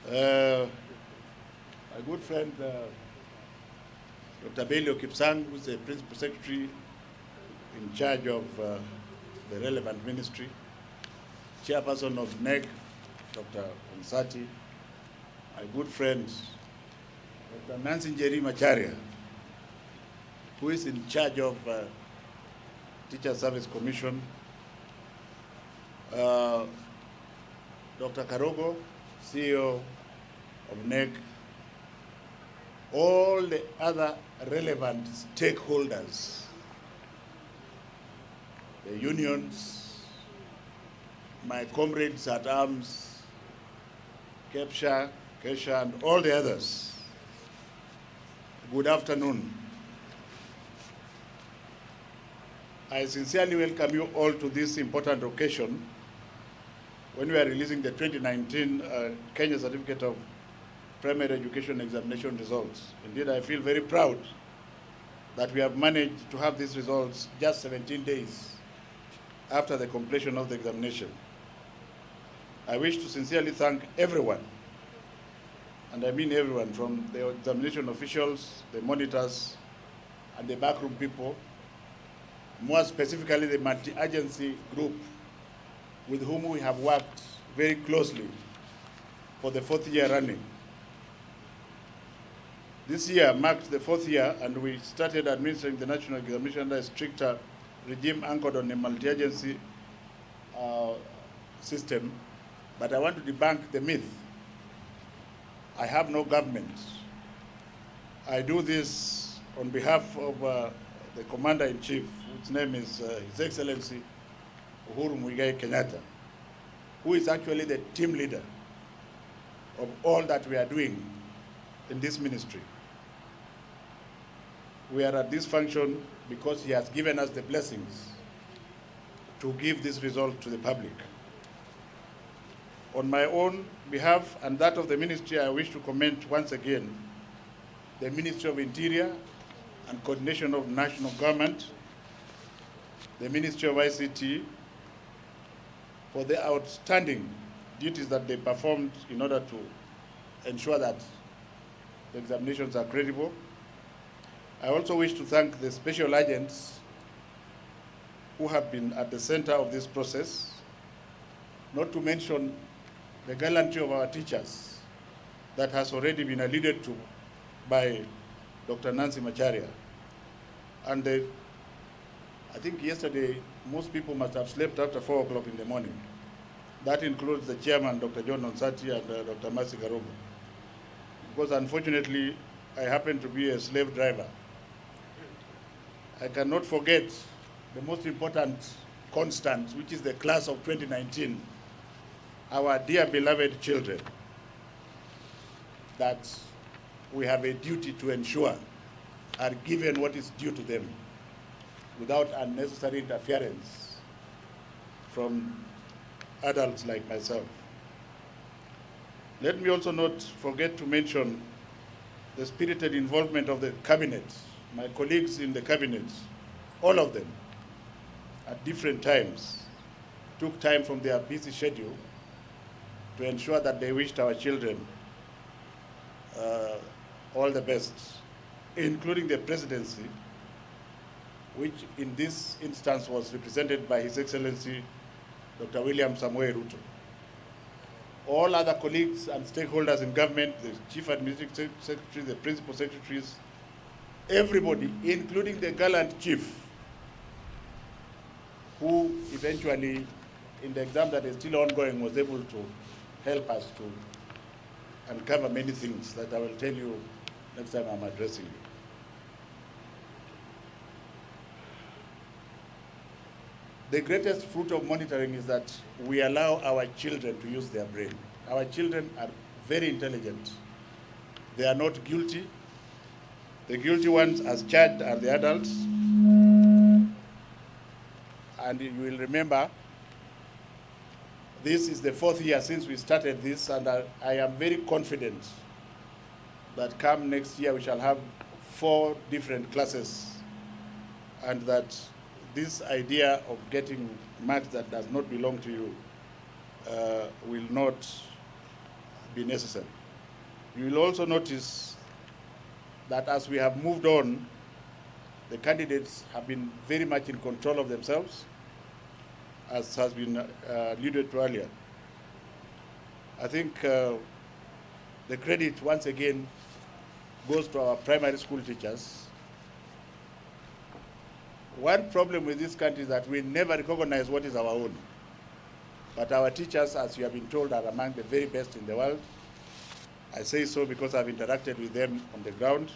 My good friend, Dr. Belio Kipsang, who is the Principal Secretary in charge of the relevant ministry, Chairperson of NEC, Dr. Onsati, my good friend, Dr. Matiang'I Macharia, who is in charge of Teacher Service Commission, Dr. Karogo, CEO of NEC, all the other relevant stakeholders, the unions, my comrades at arms, Kesha, and all the others. Good afternoon. I sincerely welcome you all to this important occasion when we are releasing the 2019 Kenya Certificate of Primary Education Examination results. Indeed, I feel very proud that we have managed to have these results just 17 days after the completion of the examination. I wish to sincerely thank everyone, and I mean everyone, from the examination officials, the monitors, and the backroom people, more specifically the multi-agency group with whom we have worked very closely for the 4th year running. This year marked the 4th year, and we started administering the national examination under a stricter regime anchored on a multi-agency system. But I want to debunk the myth. I have no government. I do this on behalf of the Commander-in-Chief, whose name is His Excellency Uhuru Muigai Kenyatta, who is actually the team leader of all that we are doing in this ministry. We are at this function because he has given us the blessings to give this result to the public. On my own behalf and that of the ministry, I wish to commend once again the Ministry of Interior and Coordination of National Government, the Ministry of ICT, for the outstanding duties that they performed in order to ensure that the examinations are credible. I also wish to thank the special agents who have been at the center of this process, not to mention the gallantry of our teachers that has already been alluded to by Dr. Nancy Macharia. And I think yesterday, most people must have slept after 4 o'clock in the morning. That includes the chairman, Dr. John Onsati, and Dr. Mercy Karogo. Because unfortunately, I happen to be a slave driver. I cannot forget the most important constant, which is the class of 2019, our dear beloved children, that we have a duty to ensure are given what is due to them without unnecessary interference from adults like myself. Let me also not forget to mention the spirited involvement of the cabinet, my colleagues in the cabinet, all of them, at different times, took time from their busy schedule to ensure that they wished our children all the best, including the presidency, which in this instance was represented by His Excellency Dr. William Samoei RUTO. All other colleagues and stakeholders in government, the Chief Administrative Secretary, the Principal Secretaries, everybody, including the gallant Chief, who eventually, in the exam that is still ongoing, was able to help us to uncover many things that I will tell you next time I'm addressing you. The greatest fruit of monitoring is that we allow our children to use their brain. Our children are very intelligent. They are not guilty. The guilty ones, as charged, are the adults. And you will remember, this is the 4th year since we started this, and I am very confident that come next year we shall have 4 different classes, and that this idea of getting marks that does not belong to you will not be necessary. You will also notice that as we have moved on, the candidates have been very much in control of themselves, as has been alluded to earlier. I think the credit, once again, goes to our primary school teachers. One problem with this country is that we never recognize what is our own. But our teachers, as you have been told, are among the very best in the world. I say so because I've interacted with them on the ground.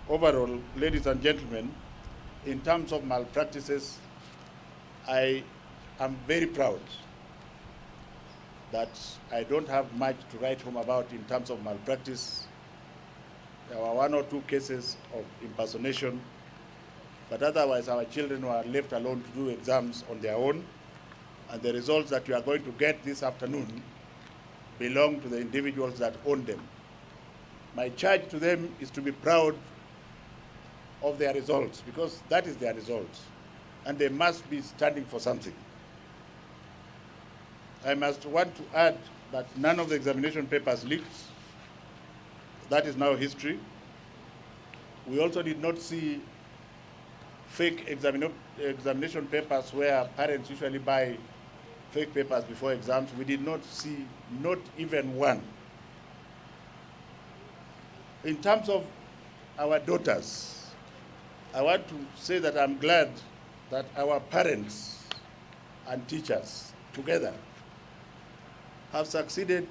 Overall, ladies and gentlemen, in terms of malpractices, I am very proud that I don't have much to write home about in terms of malpractice. There were one or two cases of impersonation, but otherwise our children were left alone to do exams on their own, and the results that you are going to get this afternoon belong to the individuals that own them. My charge to them is to be proud of their results, because that is their results, and they must be standing for something. I must want to add that none of the examination papers leaked. That is now history. We also did not see fake examination papers where parents usually buy fake papers before exams. We did not see not even one. In terms of our daughters, I want to say that I'm glad that our parents and teachers together have succeeded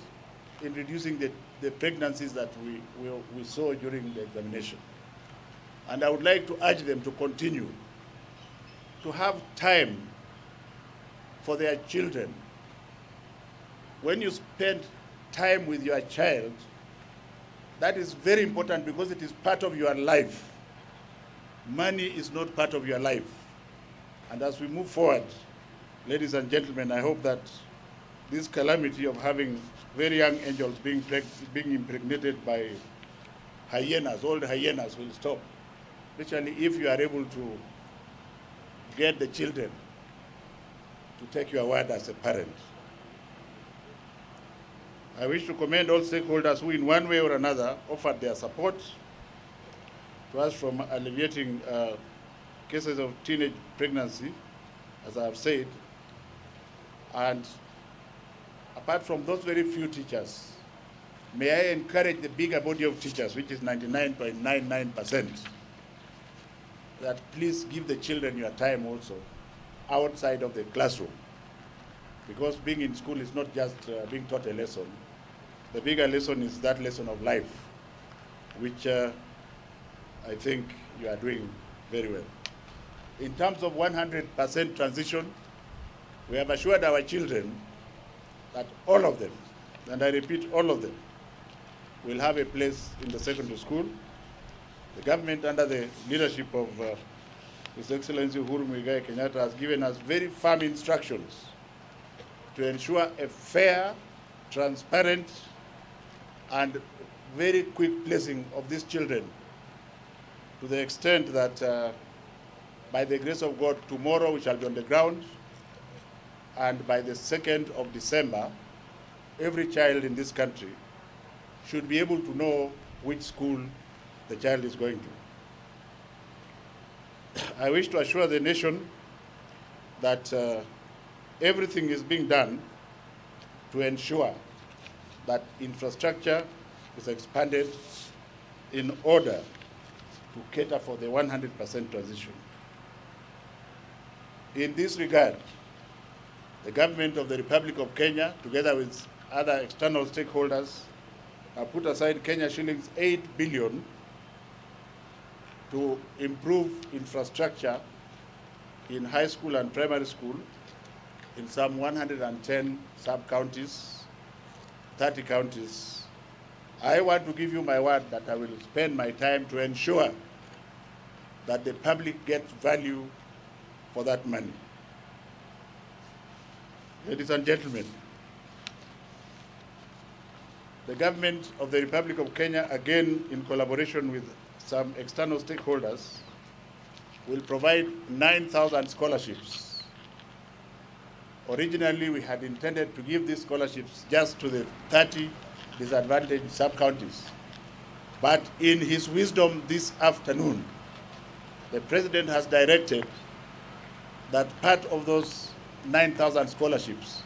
in reducing the pregnancies that we saw during the examination. And I would like to urge them to continue to have time for their children. When you spend time with your child, that is very important because it is part of your life. Money is not part of your life. And as we move forward, ladies and gentlemen, I hope that this calamity of having very young angels being impregnated by hyenas, old hyenas, will stop, especially if you are able to get the children to take your word as a parent. I wish to commend all stakeholders who in one way or another offered their support to us from alleviating cases of teenage pregnancy, as I have said. And apart from those very few teachers, may I encourage the bigger body of teachers, which is 99.99%, that please give the children your time also outside of the classroom. Because being in school is not just being taught a lesson. The bigger lesson is that lesson of life, which I think you are doing very well. In terms of 100% transition, we have assured our children that all of them, and I repeat, all of them, will have a place in the secondary school. The government, under the leadership of His Excellency Uhuru Muigai Kenyatta, has given us very firm instructions to ensure a fair, transparent, and very quick placing of these children, to the extent that by the grace of God, tomorrow we shall be on the ground, and by the 2nd of December, every child in this country should be able to know which school the child is going to. I wish to assure the nation that everything is being done to ensure that infrastructure is expanded in order to cater for the 100% transition. In this regard, the government of the Republic of Kenya, together with other external stakeholders, have put aside Kenya shillings 8 billion to improve infrastructure in high school and primary school in some 110 sub-counties, 30 counties. I want to give you my word that I will spend my time to ensure that the public gets value for that money. Ladies and gentlemen, the government of the Republic of Kenya, again in collaboration with some external stakeholders, will provide 9,000 scholarships Originally, we had intended to give these scholarships just to the 30 disadvantaged sub-counties. But in his wisdom this afternoon, the President has directed that part of those 9,000 scholarships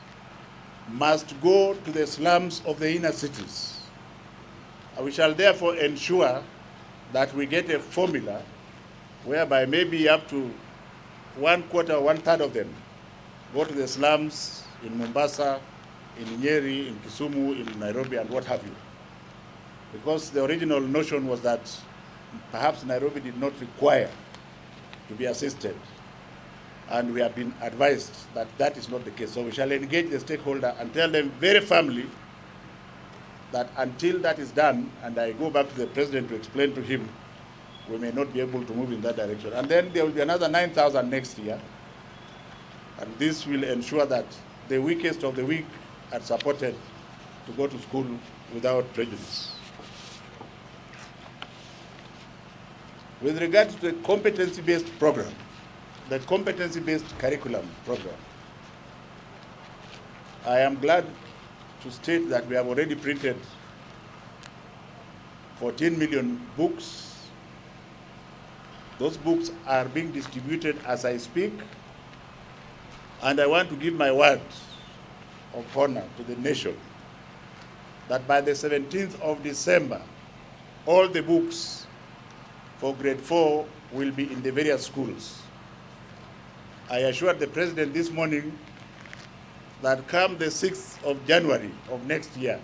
must go to the slums of the inner cities. We shall therefore ensure that we get a formula whereby maybe up to 1/4, 1/3 of them go to the slums in Mombasa, in Nyeri, in Kisumu, in Nairobi, and what have you. Because the original notion was that perhaps Nairobi did not require to be assisted. And we have been advised that that is not the case. So we shall engage the stakeholder and tell them very firmly that until that is done, and I go back to the President to explain to him, we may not be able to move in that direction. And then there will be another 9,000 next year. And this will ensure that the weakest of the weak are supported to go to school without prejudice. With regard to the competency-based program, the competency-based curriculum program, I am glad to state that we have already printed 14 million books. Those books are being distributed as I speak, and I want to give my word of honor to the nation that by the 17th of December, all the books for grade 4 will be in the various schools. I assured the President this morning that come the 6th of January of next year,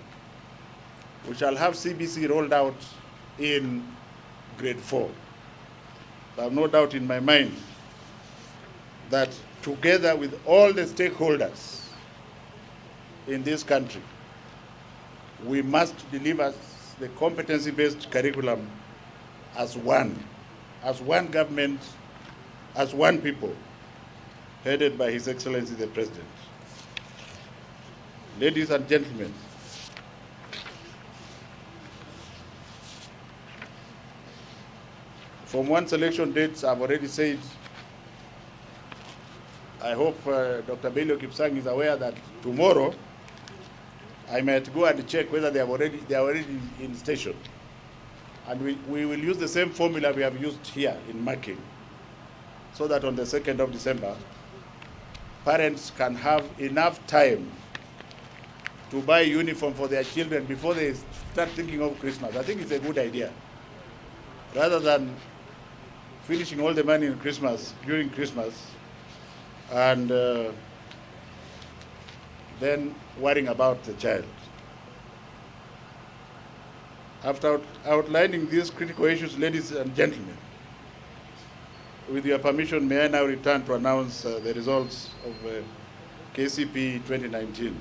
we shall have CBC rolled out in grade 4. I have no doubt in my mind that together with all the stakeholders in this country, we must deliver the competency-based curriculum as one government, as one people, headed by His Excellency the President. Ladies and gentlemen, from one selection dates, I've already said, I hope Dr. Bello Kipsang is aware that tomorrow I might go and check whether they are already in station. And we will use the same formula we have used here in marking, so that on the 2nd of December, parents can have enough time to buy uniform for their children before they start thinking of Christmas. I think it's a good idea. Rather than finishing all the money in Christmas, during Christmas, and then worrying about the child. After outlining these critical issues, ladies and gentlemen, with your permission, may I now return to announce the results of KCP 2019.